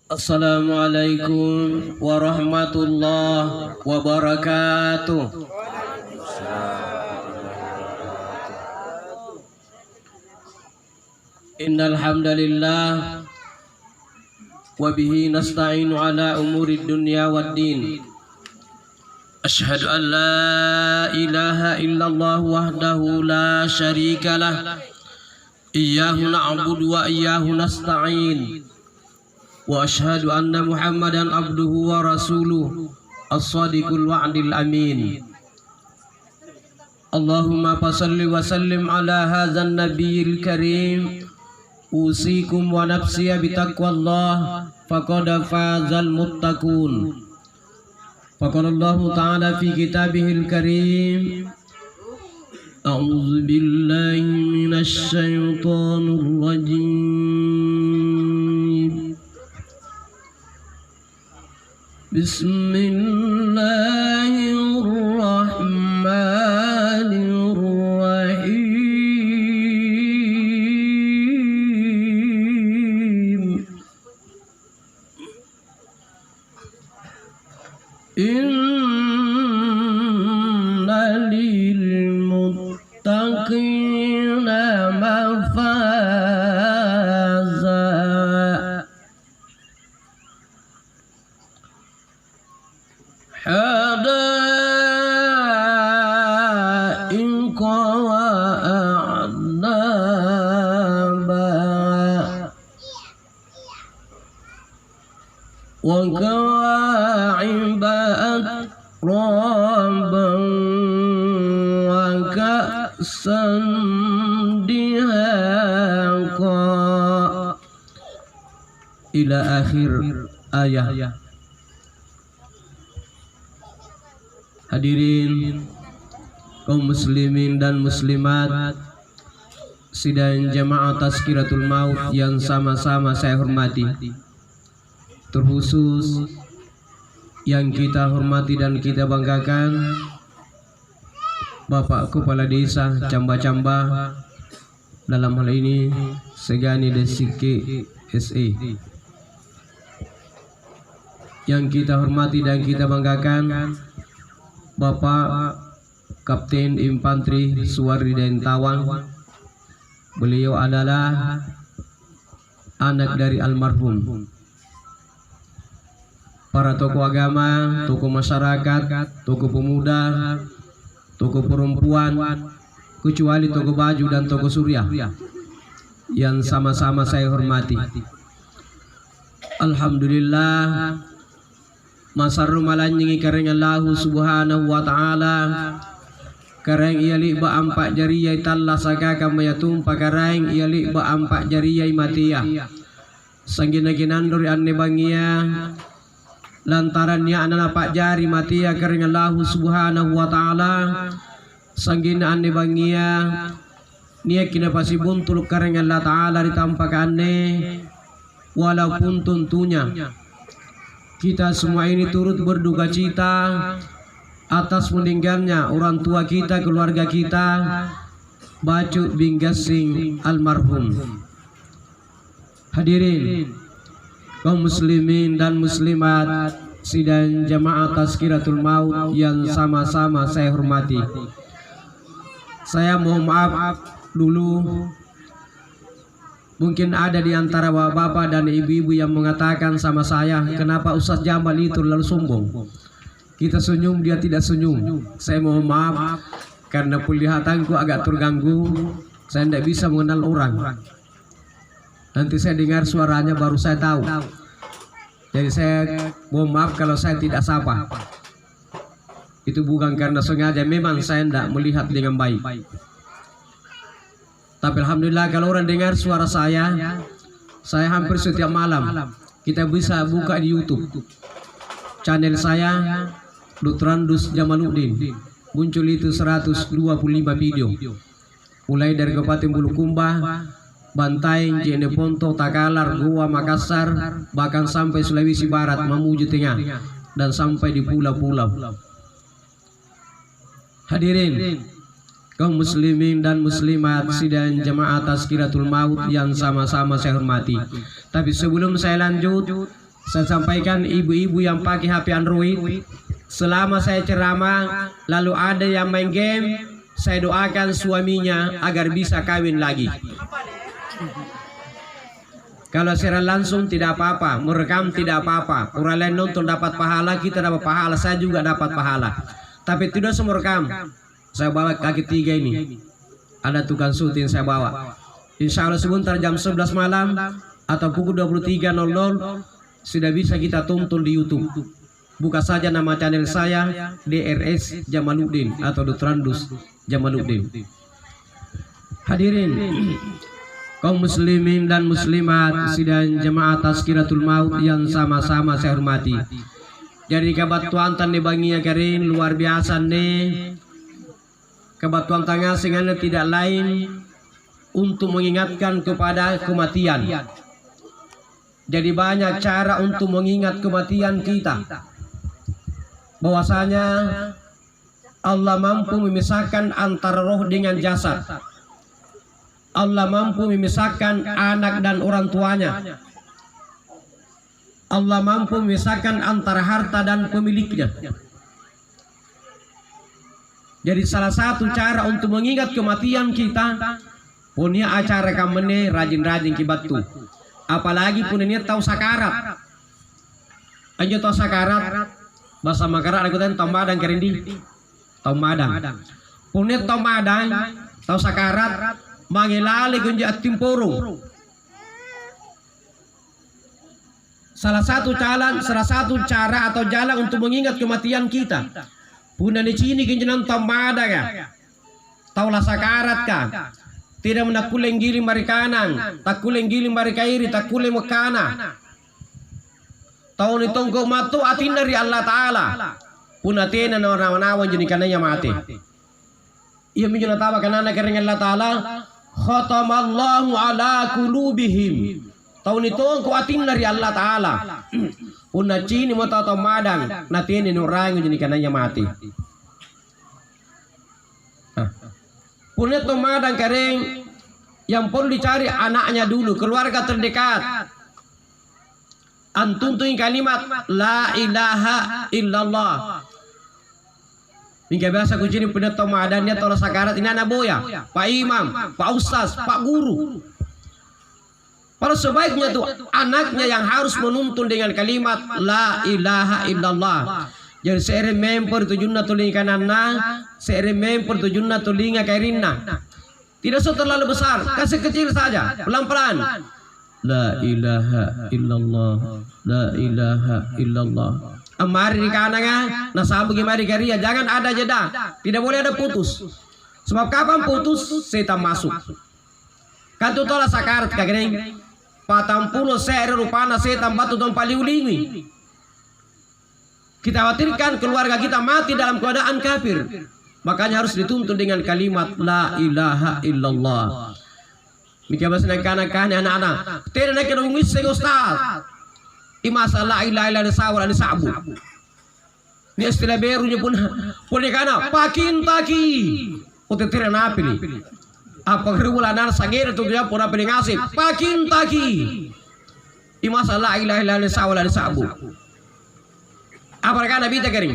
Assalamualaikum warahmatullahi wabarakatuh. Innal hamdalillah wa bihi nasta'inu ala umuri dunya waddin. Asyhadu an la ilaha illallah wahdahu la syarika lah. Iyyahu na'budu wa iyyahu nasta'in. Wa asyhadu anna Muhammadan abduhu wa rasuluh as-sadiqul wa'dil amin. Allahumma fasalli wa sallim ala hadzal nabiyil karim. Usikum wa nafsiya bitaqwallah faqad fazal muttaqun. Faqala Allah ta'ala fi kitabihil karim. A'udzu billahi minasy syaithanir rajim. Bismillahirrahmanirrahim. Inna lil muttaqina mafaza. حدائق وأعنابا وكواعب أترابا وكأسا دهاقا إلى آخر آية. Hadirin kaum muslimin dan muslimat sidang jamaah Tazkiratul Maut yang sama-sama saya hormati, terkhusus yang kita hormati dan kita banggakan Bapak Kepala Desa Camba-Camba, dalam hal ini Segani Desike SE, yang kita hormati dan kita banggakan Bapak Kapten Infanteri Suwardi dan Tawang. Beliau adalah anak dari almarhum. Para tokoh agama, tokoh masyarakat, tokoh pemuda, tokoh perempuan, kecuali tokoh baju dan tokoh surya, yang sama-sama saya hormati. Alhamdulillah, masarru malanjingi kareng Allah subhanahu wa ta'ala, kareng ialik ba ampak jariyai talla sakaka mayatum pakareng ialik ba ampak jariyai matia sanggina kinanduri anne bangia lantarannya anana pak jari matia kareng Allah subhanahu wa ta'ala sanggina anne bangia nia kina pasi buntul kareng Allah ta'ala ditampak anne, walaupun tentunya kita semua ini turut berduka cita atas meninggalnya orang tua kita, keluarga kita, Bacu Binggasing almarhum. Hadirin kaum muslimin dan muslimat sidang jamaah Tazkiratul Maut yang sama-sama saya hormati. Saya mohon maaf dulu, mungkin ada di antara bapak-bapak dan ibu-ibu yang mengatakan sama saya, kenapa Ustaz Jamal itu lalu sombong? Kita senyum, dia tidak senyum. Saya mohon maaf karena penglihatanku agak terganggu. Saya tidak bisa mengenal orang. Nanti saya dengar suaranya baru saya tahu. Jadi saya mohon maaf kalau saya tidak sapa. Itu bukan karena sengaja, memang saya tidak melihat dengan baik. Tapi alhamdulillah kalau orang dengar suara saya hampir setiap malam kita bisa buka di YouTube channel saya Lutrandus Jamaluddin, muncul itu 125 video, mulai dari Kabupaten Bulukumba, Bantai, Jeneponto, Takalar, Goa, Makassar, bahkan sampai Sulawesi Barat, Mamuju Tengah, dan sampai di pulau-pulau. Hadirin kaum muslimin dan muslimat sidang jamaah Tazkiratul Maut yang sama-sama saya hormati. Tapi sebelum saya lanjut, Saya sampaikan ibu-ibu yang pakai HP Android, selama saya ceramah lalu ada yang main game, saya doakan suaminya agar bisa kawin lagi. Kalau secara langsung tidak apa-apa, merekam tidak apa-apa. Orang lain nonton dapat pahala, kita dapat pahala, saya juga dapat pahala. Tapi tidak semua rekam. Saya bawa kaki 3 ini. Ada tukang syuting saya bawa. Insya Allah sebentar jam 11 malam atau pukul 23.00 sudah bisa kita tonton di YouTube. Buka saja nama channel saya, DRS Jamaluddin atau Dutrandus Jamaluddin. Hadirin kaum muslimin dan muslimat sidang jemaah Tazkiratul Maut yang sama-sama saya hormati. Jadi kabatuan tan di bangia karin luar biasa nih. Kabatuan tangga sehingga tidak lain untuk mengingatkan kepada kematian. Jadi banyak cara untuk mengingat kematian kita. Bahwasanya Allah mampu memisahkan antara roh dengan jasad. Allah mampu memisahkan anak dan orang tuanya. Allah mampu memisahkan antara harta dan pemiliknya. Jadi salah satu cara untuk mengingat kematian kita, punya acara kamene rajin-rajin kibatu. Apalagi punya tahu sakarat. Aja tahu sakarat. Bahasa Makassar aku tahu Madang kerindi. Tahu Madang. Punya tahu Madang, tahu sakarat. Mangilali kunjat timpurung. Salah satu cara atau jalan untuk mengingat kematian kita. Puna di sini kunjat tamada ya. Taulah sakarat ka. Tidak menakuleng giling mari kanan, tak kuleng giling mari kairi, tak kuleng mekana. Tahun itu kau matu atin dari Allah Taala. Puna tena nawan-nawan jadi kananya mati. Ia menjadi tawa kanana kering Allah Taala. Khatamallahu ala qulubihim. Tahun itu ku atin dari Allah Taala. Una cini mo tato madang natin orang jadi kananya mati. Punya to madang kering yang perlu dicari anaknya dulu, keluarga terdekat. Antuntuin kalimat la ilaha illallah. Hingga biasa kucing punya tomadannya tolong sakarat ini anak boya, Pak Imam, Pak Ustaz, Pak Guru. Pada sebaiknya tuh anaknya yang harus menuntun dengan kalimat la ilaha illallah. Jadi saya remember tujuannya tulinga kananna, saya remember tujuannya tulinga kairinna. Tidak terlalu besar, kasih kecil saja, pelan-pelan. La ilaha illallah, la ilaha illallah. Amari di kananga, nasabu gimari karia, jangan ada jeda, tidak boleh ada putus. Sebab kapan putus, setan masuk. Kantu tola sakarat kagering, 40 sehari rupana setan batu don paliulingi. Kita khawatirkan keluarga kita mati dalam keadaan kafir. Makanya harus dituntun dengan kalimat la ilaha illallah. Mika bahasa kanak-kanak anak-anak. Tidak nak kena ngis ustaz. Imasa la ilaha illallah sawal ani sabu. Ni istilah barunya pun kana pakin taki. Utetira napi ni. Apa kerula nar sangir tu dia pura pelingasip. Pakin taki. Imasa la ilaha illallah sawal ani sabu. Apa kana bita kering?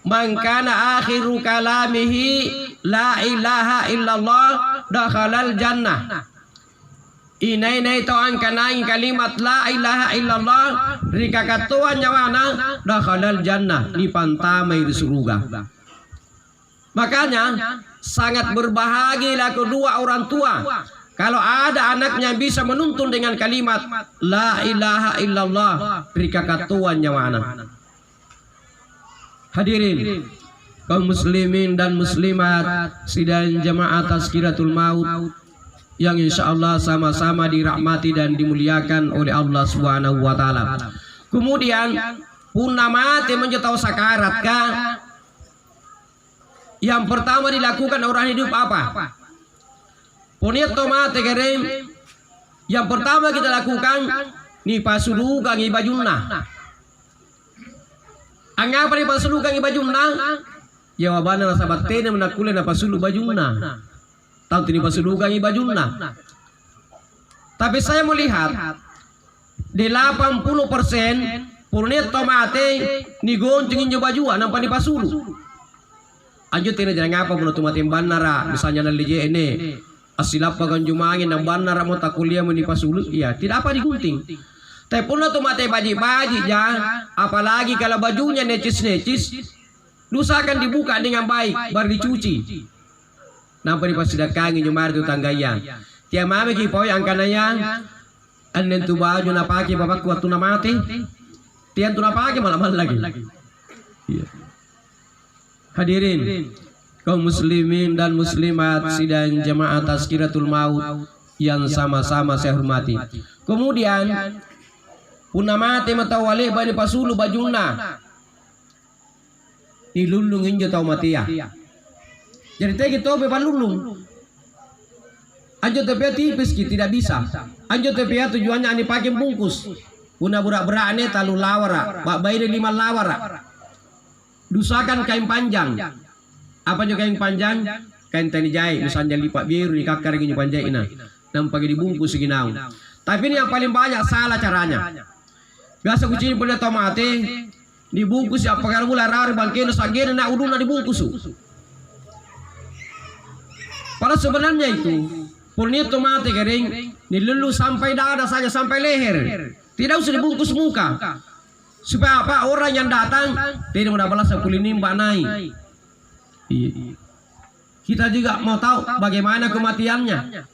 Man kana akhiru kalamihi la ilaha illallah dakhalal jannah. Inay to ang kanaing kalimat la ilaha illallah rika katuan nyawana dakhalal jannah, dipantamai di surga. Makanya sangat berbahagialah kedua orang tua kalau ada anaknya bisa menuntun dengan kalimat la ilaha illallah rika katuan nyawana. Hadirin kaum muslimin dan muslimat sidang jamaah Tazkiratul Maut yang insya Allah sama-sama dirahmati dan dimuliakan oleh Allah Subhanahu wa Ta'ala. Kemudian punna mati menjadi sakarat kah? Yang pertama dilakukan orang hidup apa? Punya mati kering. Yang pertama kita lakukan ni pasulukan ibajunna. Angapa ni pasulukan ibajunna? Jawabannya sahabat tena menakulen na pasulu bajunna. Tahu ini pasulukan ibajunna. Tapi saya melihat di 80% purniat tomate ni goncengin jo bajua nampak di pasulu. Anjo tina jangan ngapa menurut matim bandara misalnya nali ini asilap pagan jumangin nang bandara mau tak kuliah mau di pasulu ya tidak apa digunting. Tapi pun tomate baji-baji ya apalagi kalau bajunya necis-necis lusakan dibuka dengan baik baru dicuci. Nampak di pasidakangin jumar tu tanggaya. Tiap mami ki poy angkanaya anen tu baju na pake bapak waktu na mati. Tian tu na pake malam lagi. Iya. Hadirin kaum muslimin dan muslimat sidang jamaah Tazkiratul Maut yang sama-sama saya hormati. Kemudian puna mati matawale bani pasulu bajuna dilulungin jo tau mati ya. Jadi tegi tobe balulung. Anjo tepia tipis ki tidak bisa. Anjo tepia tujuannya ani pakai bungkus. Puna burak berane talu lawara, bak bayar 5 lawara. Dusakan kain panjang. Apa juga kain panjang? Kain tani jahit, misalnya lipat biru di kakar gini panjang ina. Nampak dibungkus ginau. Tapi ini yang paling banyak salah caranya. Biasa kucing punya tomate dibungkus ya pakai mula rari bangkeno sagene na uduna dibungkus. Padahal sebenarnya itu purniat tomate kering dilulu sampai dada saja sampai leher. Tidak usah dibungkus muka. Supaya apa orang yang datang tidak mudah balas kulinim banai. Kita juga mau tahu bagaimana kematiannya.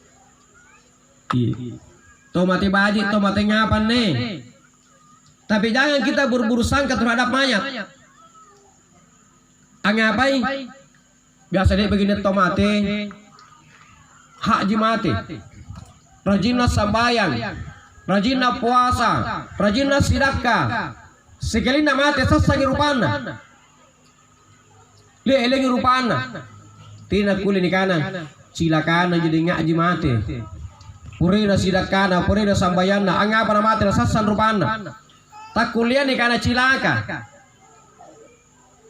Tomate baji, tomate ngapan nih. Tapi jangan kita berburu sangka terhadap mayat. Angapai? Biasa dia begini tomate hak jimate. Rajinlah sambayang, rajinlah puasa, rajinlah sedekah. Sekali nama mati sasangi rupana. Elengi rupana. Tina kuli ni kana. Silakan jadi ngaji mati. Purina sidakana, purina sambayana. Angapa na mati sasan rupana. Tak kuliah ni kana cilaka.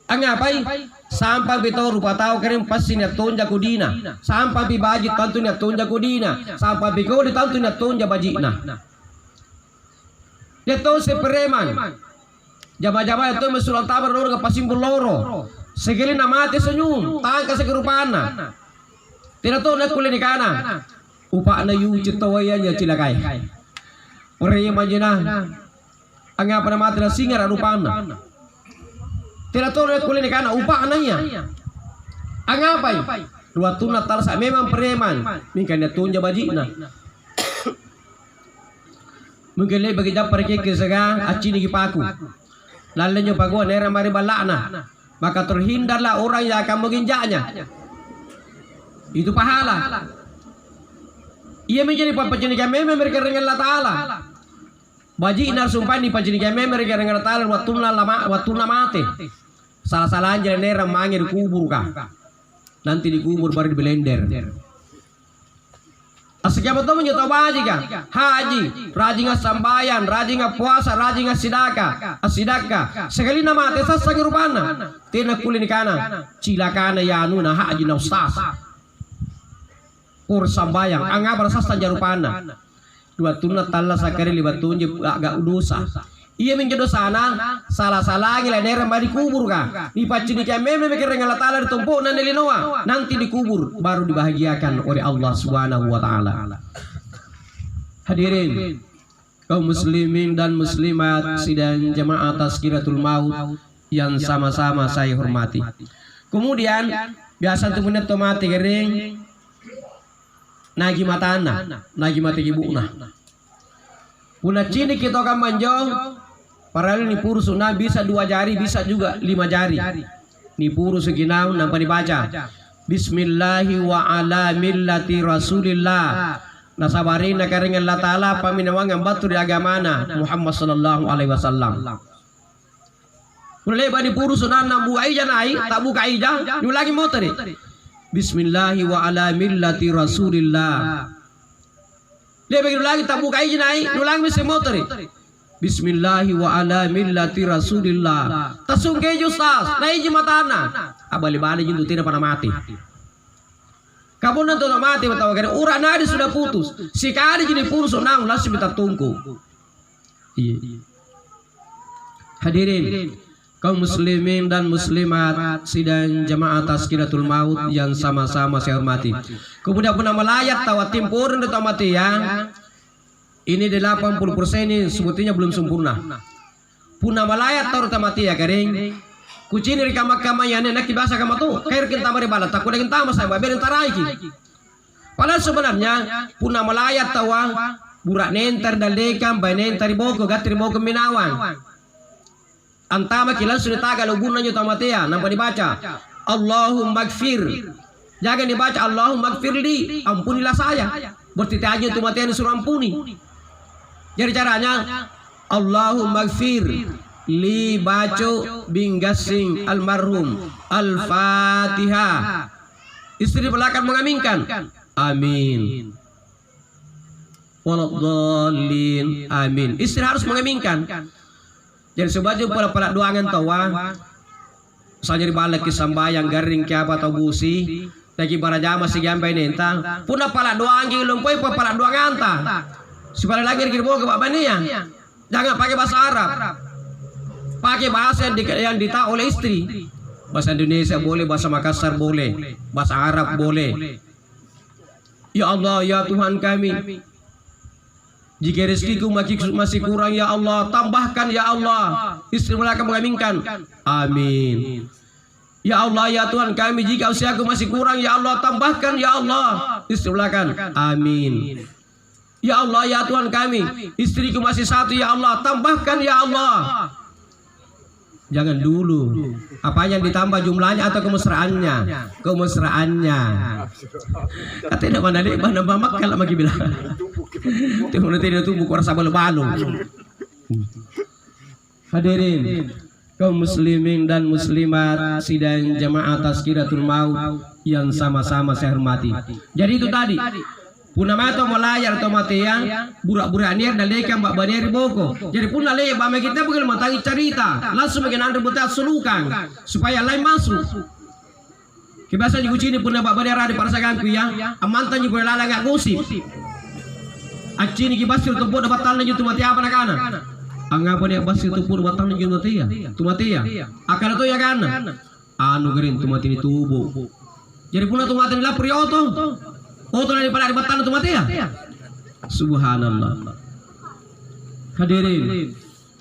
Angapai? Sampai betul rupa tahu kering pasti ni tonja kudina. Sampai bibajit tantu ni tonja kudina. Sampai biko di tantu ni tonja bajina. Dia tahu sepereman. Jama-jama itu mesulang tabar loro ke pasimbul loro. Sekali nama mati senyum, tangka sekerupana. Tidak tahu nak kulit di kana. Upak na yu citawayanya cilakai. Orang yang majina, angapa nama mati na singar rupana. Tidak tahu nak kulit di kana, upak nanya. Angapa? Dua tunat talsa memang preman. Mungkin dia tunja bajina. Mungkin lebih bagi japar keke segang aci ni paku. Lalu nyo paguan era mari balakna. Maka terhindarlah orang yang akan menginjaknya. Itu pahala. Ia menjadi pancinikan memang mereka dengan Allah Ta'ala. Baji inar sumpah ni pancinikan memang mereka dengan Allah Ta'ala waktu mati. Salah-salah aja nera mangi dikubur kah. Nanti dikubur baru di blender. Asyik betul menyata baji kan? Haji, rajin sambayan, rajin puasa, rajin sedekah, sedekah. Sekali nama tesas sagi rupana. Tina kulin kana, cilakana ya nuna haji na ustaz. Ur sambayang, angga berasas saja rupana. Dua tunat talla sakari libat tunjuk agak dosa. Ia menjadi sana salah-salah lagi lah daerah mari kubur kah? Dipacu di kami memikir dengan Allah Ta'ala ditumpuk nanti linoa nanti dikubur baru dibahagiakan oleh Allah Subhanahu Wa Ta'ala. Hadirin kaum muslimin dan muslimat sidang jamaah Tazkiratul Maut yang sama-sama saya hormati. Kemudian biasa untuk menit tomate kering nagi matana, nagi mati ibu nah. Puna cini kita akan manjong. Padahal ni puru sunnah bisa 2 jari, bisa juga 5 jari. Ni puru seginau nampak dibaca. Bismillahi wa ala millati Rasulillah. Nasabarin nakaring Allah Ta'ala paminawang ang batu di agamana Muhammad sallallahu alaihi wasallam. Mulai bani puru sunnah na buka ija nai, tak buka ija, ni lagi motor ni. Bismillahi wa ala millati Rasulillah. Dia begitu lagi tak buka ija nai, ni lagi mesti motor ni. Bismillahi wa ala millati Rasulillah. Tasungke justas, naiji matana. Abali-bali jindu tidak pernah mati. Kamu nanti tak mati betawa kira urang nadi sudah putus. Sikali jadi purus nang langsung minta tungku. Iya. Hadirin kaum muslimin dan muslimat sidang jamaah Tazkiratul Maut yang sama-sama saya hormati. Kemudian pun melayat tawa timpurun atau mati ya. Ini 80% ini sebetulnya belum sempurna. Puna melayat tahu mati ya kering. Kucing dari kamar-kamar yang nak dibahasa kamu tuh. Kayak kita mari balat takut dengan tamas saya biarin taraiki. Padahal sebenarnya puna melayat tawa burak nenter dan dekam bay nenter boko gatri boko minawan. Antama kilan sudah tagal gunanya tamatia nampak dibaca Allahumma gfir, jangan dibaca Allahumma gfirli, ampunilah saya. Berarti aja itu mati disuruh ampuni. Jadi caranya Allahumma gfir li baco binggasing almarhum al-fatihah. Istri belakang mengaminkan amin. Waladhdallin amin. Istri harus mengaminkan. Jadi sebaju pala doangan tawa saja dibalik kisambayang garing kiapa atau busi lagi para jama si gambai nenta puna pala doang lumpoi pala doangan ta supaya lagi dikirim ke babania. Jangan pakai bahasa Arab, pakai bahasa yang dita oleh istri. Bahasa Indonesia boleh, bahasa Makassar boleh, bahasa Arab boleh. Ya Allah ya Tuhan kami, jika rezekiku masih kurang ya Allah, tambahkan ya Allah. Istri mereka mengaminkan amin. Ya Allah ya Tuhan kami, jika usiaku masih kurang ya Allah, tambahkan ya Allah. Istri mereka amin. Ya Allah ya Tuhan kami, istriku masih satu ya Allah, tambahkan ya Allah. Jangan dulu apa yang ditambah jumlahnya atau kemesraannya. Katanya mana dek mana mamak kalau lagi bilang tunggu nanti dia tumbuh kurasa balu-balu. Hadirin kaum muslimin dan muslimat sidang jamaah Tazkiratul Maut yang sama-sama saya hormati. Jadi itu tadi punama atau melayar atau mati yang burak-burak nier dan leka mbak baneri boko. Jadi pun nalai bama kita bukan mentangi cerita langsung bagian anda buat sulukan supaya lain masuk. Kebiasaan juga sini pun mbak baneri ada para saganku ya amantan juga lala nggak gosip. Acini kibasir tu pun dapat tanah itu mati apa nak anak. Anggapan ya basir tu pun dapat tanah itu mati ya. Tu mati ya. Akan itu ya kan. Anu gerin tu mati ini tubuh. Jadi pun tu mati lah prioto. Oh tu dari pada tanah tu mati ya. Subhanallah. Hadirin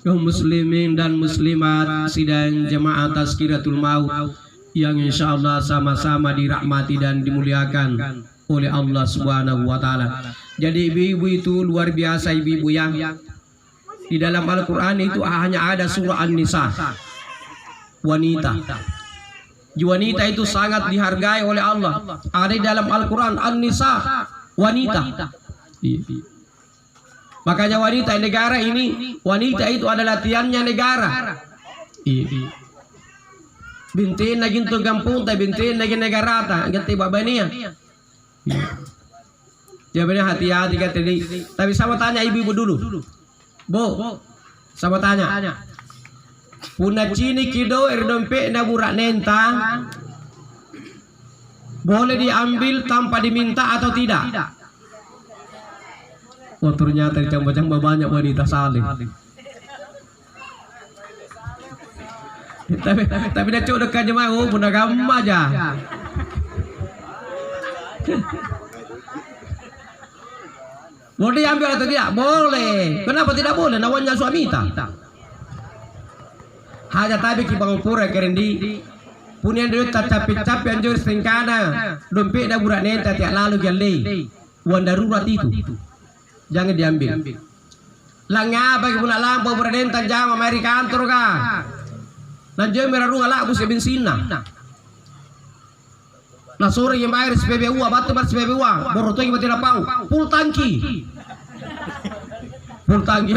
kaum muslimin dan muslimat sidang jamaah Tazkiratul Maut yang insyaallah sama-sama dirahmati dan dimuliakan oleh Allah Subhanahu wa taala. Jadi ibu-ibu itu luar biasa, ibu-ibu yang di dalam Al-Qur'an itu hanya ada surah An-Nisa. Wanita. Wanita itu sangat dihargai oleh Allah. Ada di dalam Al-Qur'an An-Nisa, wanita. Makanya wanita negara ini, wanita itu adalah latihannya negara. Bintiin lagi untuk kampung, bintiin lagi negara ta, ganti babania. Jawabannya hati-hati kan tadi. Tapi sama tanya ibu-ibu dulu. Bu, sama tanya. Puna cini kido erdompe na burak nenta boleh diambil tanpa diminta atau tidak? Oh ternyata dicambah-cambah banyak wanita saleh. Tapi dia cok dekat jemaah, oh puna gamma aja. Boleh diambil atau tidak? Boleh. Kenapa tidak boleh? Nawanya suami tak. Hanya tadi kibang pura kerendi punya duit tapi anjur seringkana dompet dah burak nenta tiap lalu gale uang darurat itu jangan diambil. Langga bagi pula lampu burak nenta jam Amerika kantor kah? Nanti merah runga lah bus bensin nah sore yang bayar SPBU batu bar SPBU boroto yang tidak pau full tangki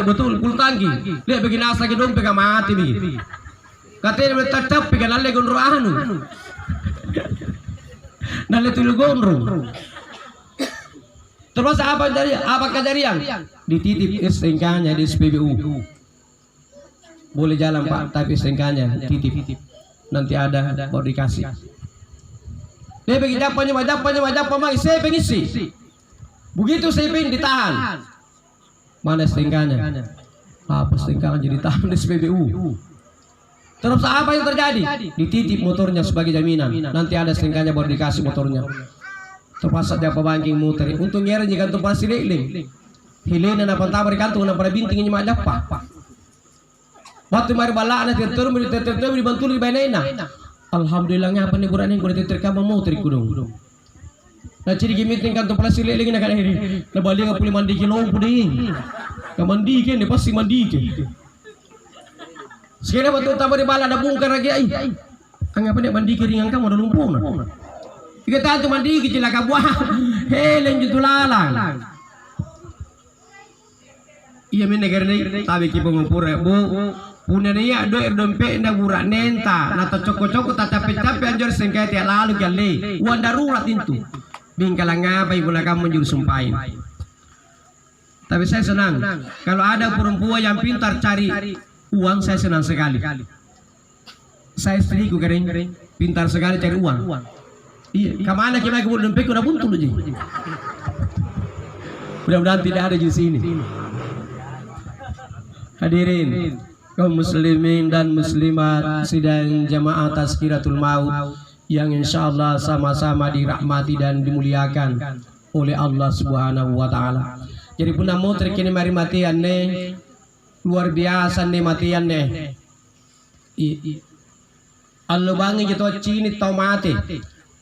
betul full tangki lihat begini asa lagi dompet gak mati begini katanya tetap pikan alle gondro anu nalle tulu gondro terus apa kejadian dititip STNK-nya di SPBU boleh jalan Pak tapi STNK-nya titip nanti ada baru dikasih dia bagi japanya saya pengisi begitu saya pengen ditahan mana STNK-nya Apa sekarang jadi tahan SPBU. Terus apa yang terjadi? Dititip motornya sebagai jaminan. Nanti ada selingkahnya baru dikasih motornya. Terpaksa dia pabangking muter. Untung nyeri jika tu pasti leling. Hilena na pantabar kantung na pada binting ini macam apa? Waktu mari bala na tertur dibantu di bainaina. Alhamdulillah ngapa nih kurang nih kulit terkam mau terikudung. Nah ciri gimiting kantung pasti leling na kan ini. Na balik ngap puli mandi kilo puding. Kamandi kan pasti mandi kan. Sekarang waktu tabar di bala na bungkar lagi ay. Angapa nih mandi keringan kamu ada lumpur na. Ika tanto mandi kecil ka buah. Helen gitu lalang. Iya min negara ni tabi ki pengupur bu. Punya niya do dompet na gura nenta na cocok-cocok tapi anjor sengkai tiap lalu kali. Uang darurat itu. Bingkalang apa ibu nak kamu juru sumpahin. Tapi saya senang kalau ada perempuan yang pintar cari uang, saya senang sekali. Saya istriku kering pintar sekali cari uang. Iya, kemana kita ke dompet udah buntu aja. Mudah-mudahan tidak ada di sini. Hadirin kaum muslimin dan muslimat sidang jamaah Tazkiratul Maut yang insyaallah sama-sama dirahmati dan dimuliakan oleh Allah Subhanahu wa taala. Jadi pun namo terkini mari matian ne luar biasa ne matian ne. Allah bangi gitu cini tau mati.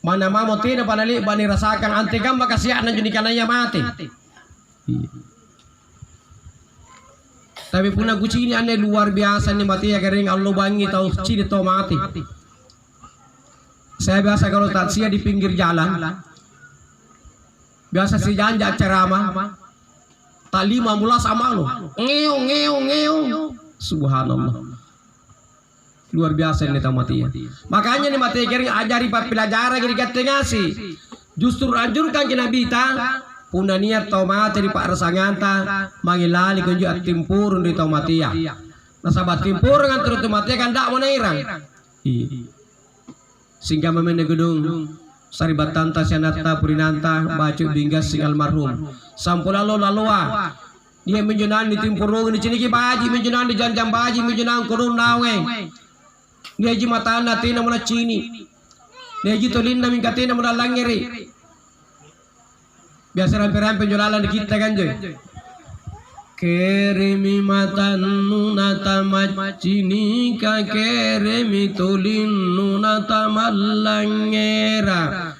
Mana mau tidak panali bani rasakan antekam makasih anak jadi kananya mati. Tapi puna guci ini aneh luar biasa nih mati ya kering Allah bangi tahu ciri tau mati. Saya biasa kalau taksia di pinggir jalan, biasa si janjak ceramah, tak 15 sama lo, ngeong, subhanallah. Luar biasa ini tahu mati ya. Makanya nih mati kering ajari pelajaran gini kata ngasih. Justru anjurkan kena bita puna niat tahu mati di pak rasanganta mangilali kunju at timpurun di tahu mati ya. Nasabat timpur kan terus mati kan tak mau nairang. Sehingga memene gedung Saribatanta Sianata Purinanta baju binggas sing almarhum. Sampulalo lalua. Dia menjunan di timpurun di ciniki baji menjunan di janjam baji menjunan kurun nawe. Dia ji mata natina muna cini. Dia ji tolin namin katina muna langeri. Biasa rampe-rampe jualan di kita kan joy. Keremi mata nuna tamat cini ka keremi tolin nuna tamat langera.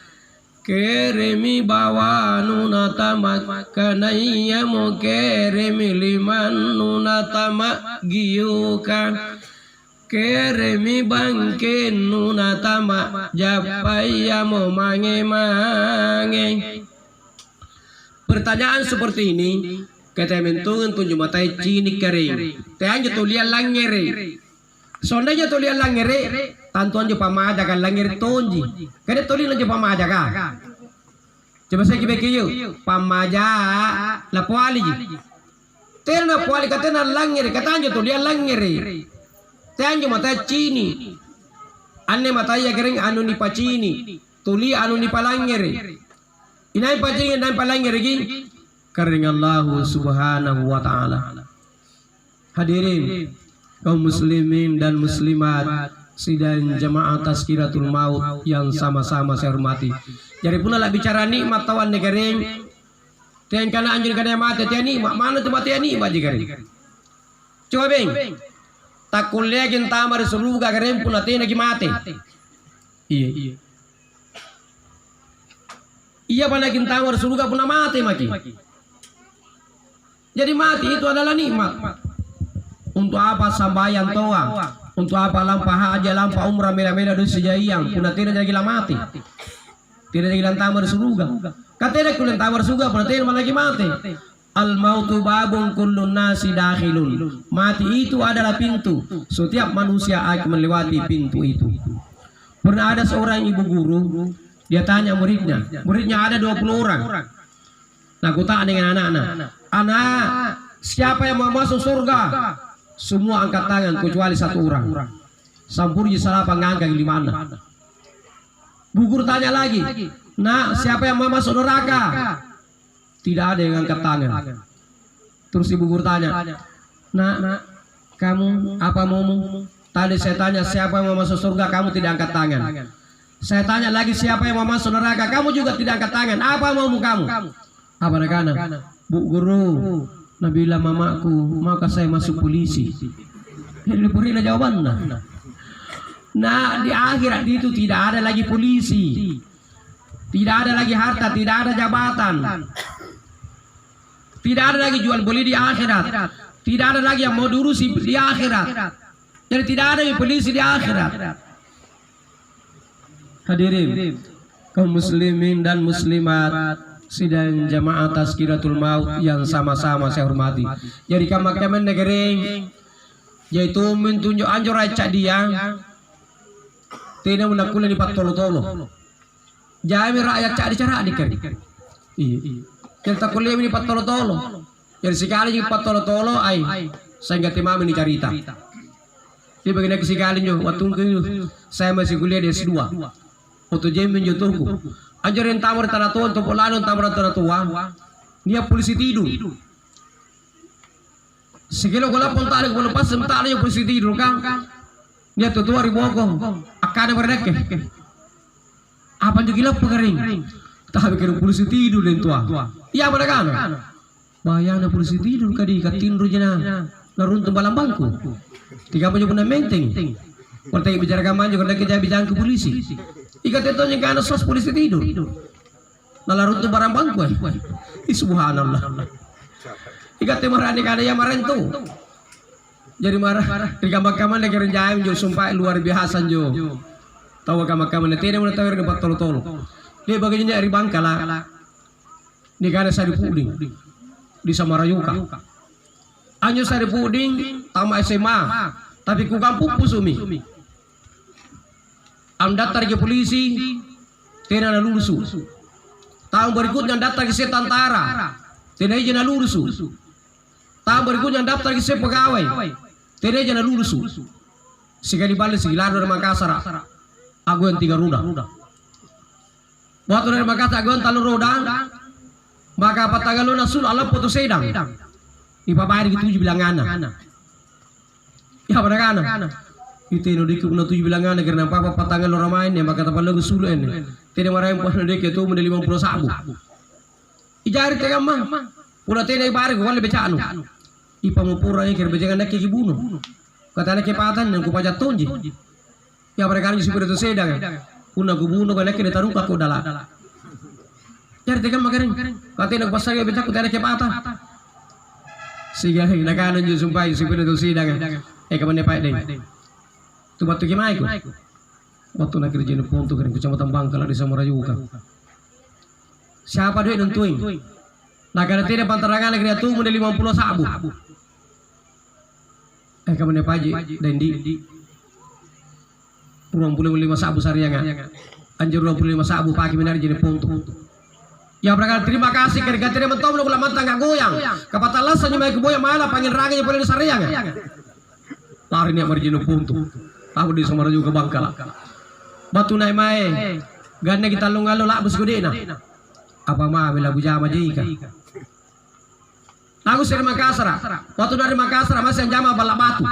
Keremi bawa nuna tamat kanaya mo keremi liman nuna tamat giyuka. Keremi bangkin nuna tama japaya mo mange. Pertanyaan seperti ini kata mentungan tunjuk matai cini kering. Teanjo tulian langere. Sondanya tulian langere tantuan jo pamaja kan langere tonji. Kada tulian jo pamaja ka. Coba saya kibekiyo pamaja lapuali. Terna puali katena langere katanjo tulian langere. Tanjo mata cini, ane mata ya kering anu ni pacini, tuli anu ni palangere, inai pacini inai palangere gi, kering Allah Subhanahu wa taala. Hadirin kaum muslimin dan muslimat sidang jamaah Tazkiratul Maut yang sama-sama saya hormati. Jadi pun lah bicara nikmat tawan kering, tiang kana anjur kana mati tiang nikmat mana tu mati nikmat kering. Coba beng. Tak kuliah gin tamar suluga keren pun ate lagi mati. Iya. Iya pada gin tamar suluga pun mati maki. Jadi mati itu adalah nikmat. Untuk apa sambayan toa? Untuk apa lampah haja lampah umrah mela-mela dosa jayang pun ate lagi mati. Tidak lagi tamar suluga. Katanya kuliah tamar suluga pun ate lagi mati. Al-mautu babun kullun nasi dakhilun. Mati itu adalah pintu. Setiap manusia akan melewati pintu itu. Pernah ada seorang ibu guru, dia tanya muridnya. Muridnya ada 20 orang. Nah, aku tanya dengan anak-anak. Anak, siapa yang mau masuk surga? Semua angkat tangan kecuali satu orang. Sampurji salapa ngangkang di mana? Bu guru tanya lagi. Nah, siapa yang mau masuk neraka? Tidak ada yang angkat tangan. Terus ibu guru tanya, Nak, kamu apa maumu? Tadi saya tanya siapa yang mau masuk surga, kamu tidak angkat tangan. Saya tanya lagi siapa yang mau masuk neraka, kamu juga tidak angkat tangan. Apa maumu kamu? Apa anak-anak? Bu guru, Nabila mamaku, maka saya masuk polisi. Ini purilah jawabannya. Nah, di akhirat itu tidak ada lagi polisi, tidak ada lagi harta, tidak ada jabatan, tidak ada lagi jual beli di akhirat, tidak ada lagi yang mau diurusi di akhirat. Jadi tidak ada polisi di akhirat. Hadirin kaum muslimin dan muslimat sidang jamaah tazkiratul maut yang sama-sama saya hormati. Jadi kami negeri yaitu mentunjuk anjur raja dia tidak menakuli di patolo-tolo. Jadi rakyat cak dicara dikari. Iya. Yang tak kuliah ini patolo-tolo. Jadi sekali di patolo-tolo ay saya nggak timam ini cerita. Dia begini sekali jo waktu itu saya masih kuliah di S2. Waktu jamin jo tunggu. Anjurin tamar tanah tua untuk polanon tamar tanah tua. Dia polisi tidur. Sekilo gola pun tarik gola pas sementara dia polisi tidur kan. Dia tutua riboko. Akan berdek. Apa juga gila pengering. Tapi kira polisi tidur dan tua. Iya mereka kan. Bayangna polisi tidur kadi katinru jena. Laruntung balang bangku. Tiga punya pun menteng. Pertai bicara kaman juga lagi jadi bicara ke polisi. Ikat itu yang kana sos polisi tidur. Laruntung barang bangku. Subhanallah. Ikat marani kada ya maren tuh. Jadi marah. Tiga makaman lagi renjaim jo sumpah luar biasa jo. Tahu makaman tidak mau tahu dapat tolo-tolo. Dia bagiannya dari Bangkala. Ini kada sari puding di Samarayuka. Anyo sari puding tama SMA, tapi ku kampung pusumi. Am daftar ke polisi, tidak ada lulusu. Tahun berikutnya daftar ke tentara, tidak ada lulusu. Tahun berikutnya daftar ke pegawai, tidak ada lulusu. Sekali balik segilar dari Makassar, aku yang 3 roda. Waktu dari Makassar aku yang 3 roda, maka patagaluna sul alam foto sedang. Ipabayar gitu 7 bilangan. Ya benar kan? Itu yang udah kena 7 bilangan karena apa patangan orang main ya maka tapal lagu sulu ini. Tidak marahin pun udah itu menjadi 50 sabu. Ijari tengah mah. Udah tidak ibarat gua lebih canu. Ipa mau pura yang kira bejangan nak bunuh. Kata nak kepatan dan ku pajak tonji. Ya mereka kan seperti itu sedang. Una ku bunuh kan nak kira taruh aku dalam. Jadi tengah makarin. Kata nak pasar ya becak ku tidak kepatan. Sehingga nakanan jo sumpah seperti itu sedang. Kapan pak deh. Tu batu gimana itu? Waktu nak kerja di Ponto kan kecamatan Bangkala di Samarayuka. Siapa dia nentuin? Nah karena tidak pantarangan negeri itu model 50 sabu. Kapan pak dan di 25 sabu sarianga. Anjur 25 sabu pagi menarik jadi Ponto. Ya berkata terima kasih kerja tidak mentom lu lama tangga goyang. Kapatalas hanya mai goyang malah panggil raganya boleh sarianga. Lari ni marjino Ponto. Aku di Samarayuka Bangkala. Batu naik mai. Ganda kita lunggalo lak bus gede na. Apa mah bila bujama jika. Aku dari Makassar. Waktu dari Makassar masih jama balak batu.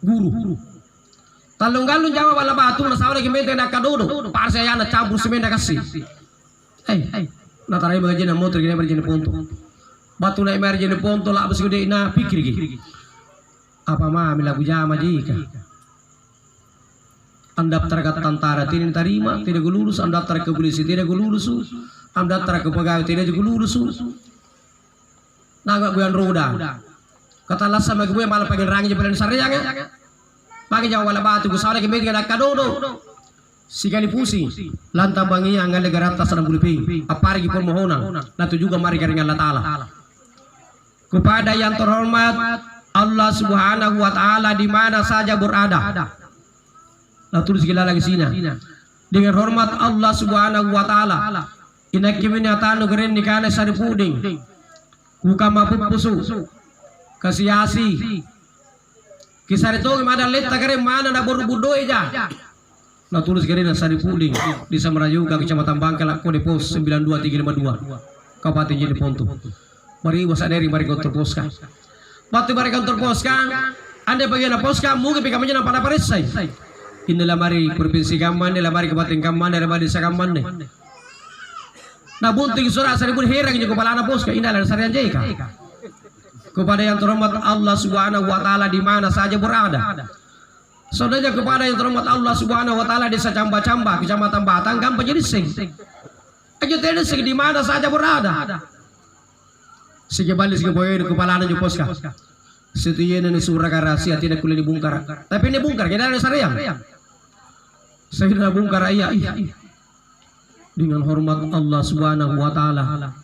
Guru. Talunggalun jama balak batu na sawana kimente na kadodo. Parse yana campur semen na kasih. Natarai bagaimana motor gini berjene Ponto. Batu naik berjene Ponto lak bus gede na pikir gini. Apa mah bila bujama jika. Daftar ke tentara tidak terima, tidak lulus. Daftar ke polisi tidak lulus. Daftar ke pegawai tidak lulus. Nggak gue roda. Kata las sama gue malah pengen rangi jalan sariang ya. Pakai jawab wala batu gue sore kemudian ada kadodo. Sikali pusing. Lantang bangi anggal negara atas dan buliping. Apa lagi permohonan. Lalu juga mari keringan Allah Taala. Kepada yang terhormat Allah Subhanahu Wa Taala di mana saja berada. Nah tulis gila lagi sini dengan hormat Allah Subhanahu Wa Taala inak kimini atanu keren nikane sari puding kukama pupusu kasiasi kisah itu gimana lihat keren mana na boru budo aja. Nah tulis keren sari puding di Samarayuka kecamatan Bangkala kode pos 92352 Kabupaten Jadi Ponto. Mari wasadari mari kau terposkan Batu bari kantor poska, anda bagian poska mungkin pika menjadi pada parisai. Inilah mari provinsi Kamman, inilah mari kabupaten Kamman, inilah mari desa Kamman nih. Nah bunting surat seribu herang juga kepala anak poska, inilah sarian jeka. Kepada yang terhormat Allah Subhanahu Wa Taala di mana saja berada. Saudara kepada yang terhormat Allah Subhanahu Wa Taala desa Camba-Camba, kecamatan Batang, gampang jadi sing. Aja tidak sing di mana saja berada. Sekebalik sekeboy kepala anak poska. Setuju ini surah rahasia tidak boleh dibongkar. Tapi ini bongkar, kita ada syariah. Saya tidak bongkar iya. Dengan hormat Allah Subhanahu Wa Taala.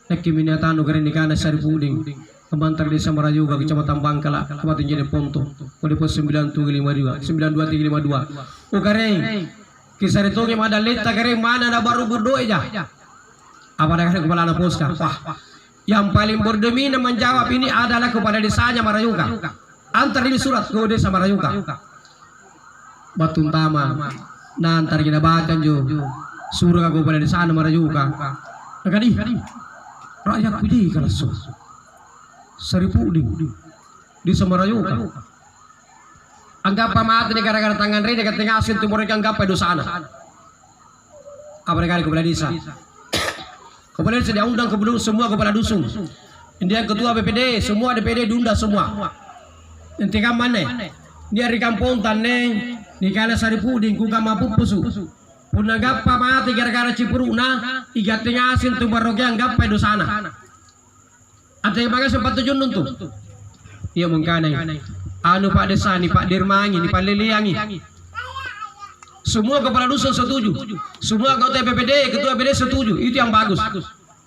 Ekiminyatan ugarin nikana syari puding. Kebantar desa Marayuga, kecamatan Bangkala, kabupaten Jene Ponto, kode pos 9752, 92352. Ugarin, kisah itu yang ada leta garing mana ada baru berdoa aja. Apa ada kepala anak poska? Wah, yang paling berdominan menjawab ini adalah kepada desanya Marayuga. Antar ini surat ke desa Marayuga. Batu Tama, nanti kita baca juga surga kepada desa Marayuga. Kadi, rakyat puji kalau so. Seribu di Samarayuga. Anggap pamati gara-gara tangan rede ketika asin tumor ikan anggap pada sana. Apa negara kepala desa? Kepala desa diundang ke semua kepala dusun. Dia ketua BPD, semua DPD diundang semua. Nanti mana? Dia di kampung taneng di kana Seribu di kuka mampu pusu. Pun anggap pamati gara-gara Cipuruna, iga tengah asin tumor ikan anggap pada sana. Ada yang pakai sempat tujuan untuk, iya mengkanai. Anu Pak Desa ni Pak Dirmangi ni Pak Liliangi. Semua kepala dusun setuju, semua anggota PPD, ketua PPD setuju. Itu yang bagus.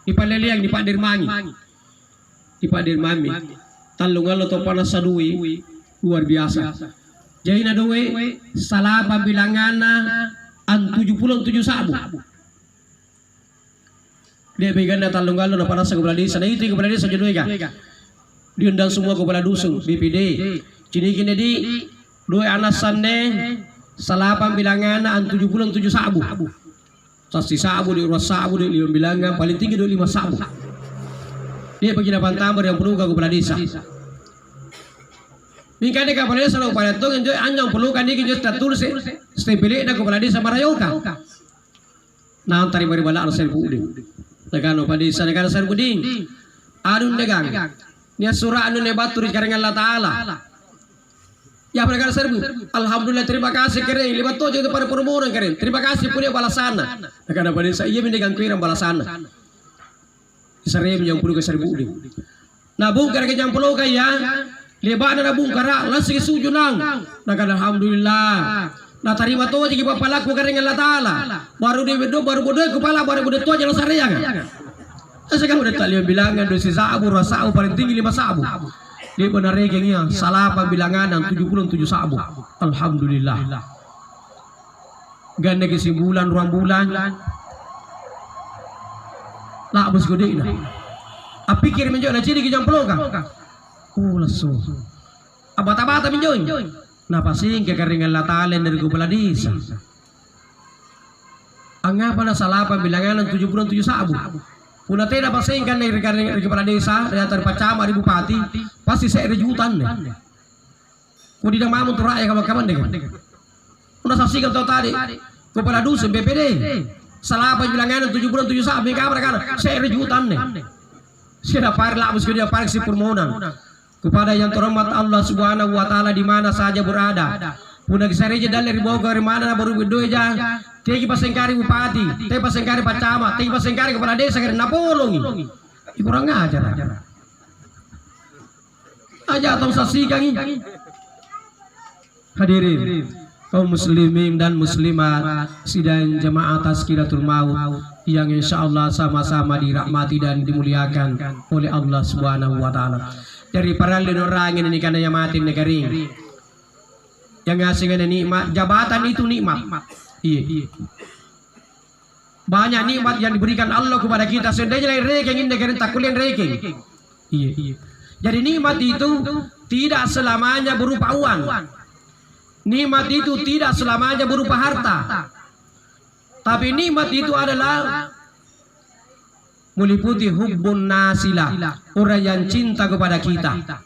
Ni Pak Liliangi, ni Pak Dirmangi, ni Pak Dirmangi. Talungan lo topana sadui luar biasa. Jadi nadue salah pembilangan an 77 sabu. Dia pegang data Talunggalo na para sa kepala desa. Nah itu kepala desa jodoh kan. Diundang semua kepala dusun BPD. Cini kini di dua anasannya salah pembilangan an 77 sabu. Sasi sabu di ruas sabu di 5 bilangan paling tinggi 25 sabu. Dia bagi dapat tambah yang perlu kepala desa. Mingkade kepala desa lo pada tuh enjoy anjang perlu kan dia kita tulis stempelnya na kepala desa Marayuga. Nah antari bari bala arsa puding. Negano padisa negara sar puding. Adun negang. Nia surah anu ne batu di karengan Allah Taala. Ya negara serbu. Alhamdulillah terima kasih keren libat to jadi pada permohonan keren. Terima kasih punya balasana. Negara padisa iya menegang kiram balasana. Sarem yang perlu ke serbu puding. Nah bungkar ke jam puluh kaya. Lebat na bungkar lah sige suju nang. Negara alhamdulillah. Nah terima tuh jadi bapak laku kering Allah Taala. Baru dia baru bodoh kepala baru bodoh tuh jalan sariang. Sekarang udah kalian bilangan dosi sabu rasa paling tinggi 5 sabu. Dia benar regengnya salah pembilangan yang 77 sabu. Alhamdulillah. Ganda kesimpulan ruang bulan. Lah abis gede ina. Api kirim menjauh na ciri ke jam peloga. Oh langsung. Abata-bata menjauh. Napa sih kekeringan latalen dari kepala desa? Angapa na salah pembilangan 77 sabu. Puna tidak pasing kan dari kepala desa dari antar pacama di bupati pasti saya rejutan nih. Kau tidak mau untuk rakyat kawan-kawan deh. Puna saksikan tahu tadi kepala dusun BPD salah pembilangan 77 sabu mereka mereka saya rejutan nih. Saya dapat lah mesti dia parek si permohonan. Kepada yang terhormat Allah Subhanahu Wa Taala di mana saja berada. Puna kisah dari Bogor mana baru berdoa aja. Tegi pasengkari bupati, tegi pasengkari pacama, tegi pasengkari kepala desa karena napolongi. Kurang ajar. Aja atau saksikan ini. Hadirin kaum muslimin dan muslimat sidang jemaah Tazkiratul Maut yang insyaallah sama-sama dirahmati dan dimuliakan oleh Allah Subhanahu Wa Taala. Dari para orang ini karena yang mati negeri yang ngasih nikmat jabatan itu nikmat. Iya. Banyak nikmat yang diberikan Allah kepada kita. Seandainya reking negeri tak kuliah reking. Iya. Jadi nikmat itu tidak selamanya berupa uang. Nikmat itu tidak selamanya berupa harta. Tapi nikmat itu adalah meliputi hubbun nasilah, orang yang cinta kepada kita.